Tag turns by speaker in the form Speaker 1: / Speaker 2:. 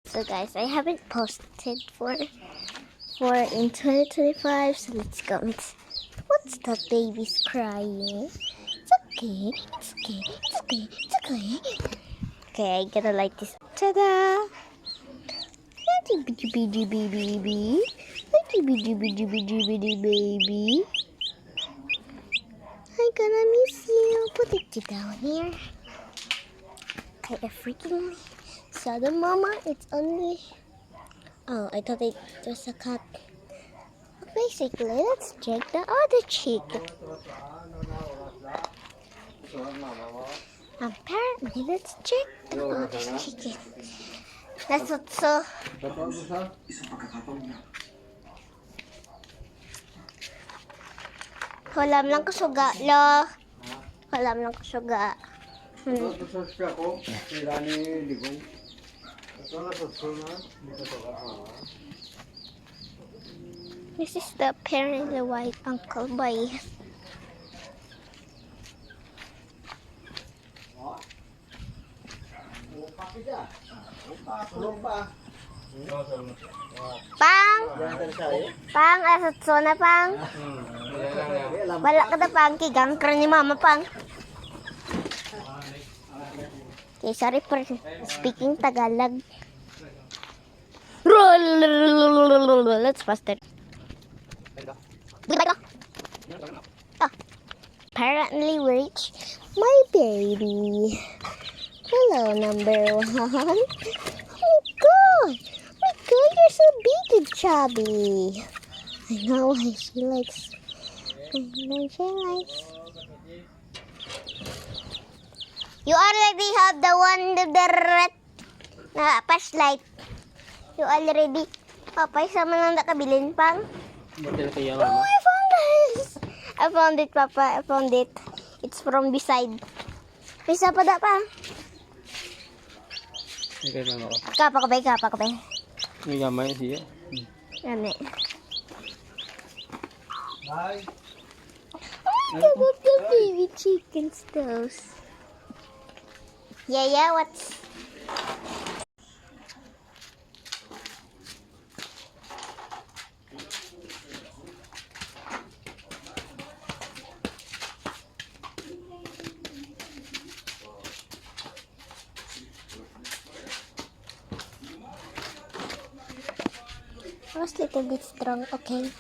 Speaker 1: So guys, I haven't posted for in 2025. So let's go. What's that? Baby's crying. It's okay. It's okay. It's okay. It's okay. Okay, I gotta light this. Ta-da! Baby. Baby. I'm gonna miss you. Put it down here. Okay, I freaking saw the mama. It's only. Oh, I thought it was a cat. Basically, let's check the other chicken. Apparently, let's check the other chicken. That's what so. Kolam lang kasuga, lo. Kolam lang kasuga. This is the apparently white uncle boy. Pang, asat sona pang. Wala ka na pang, kigangkra ni mama pang. Okay, sorry for speaking Tagalog. Let's faster. Apparently reach my baby. Hello, number one. Oh God, you're so big and chubby. I know she likes. You already have the one with the red flashlight. You already. Papa, isa man lang nakabilin pang. Oh, I found this. I found it, Papa. I found it. It's from beside. Isa pa da pa. Kapakabay.
Speaker 2: May gamay siya.
Speaker 1: Yan eh. Bye. Oh my God, the baby chickens those. Yeah, what's... I was a little bit strong, okay.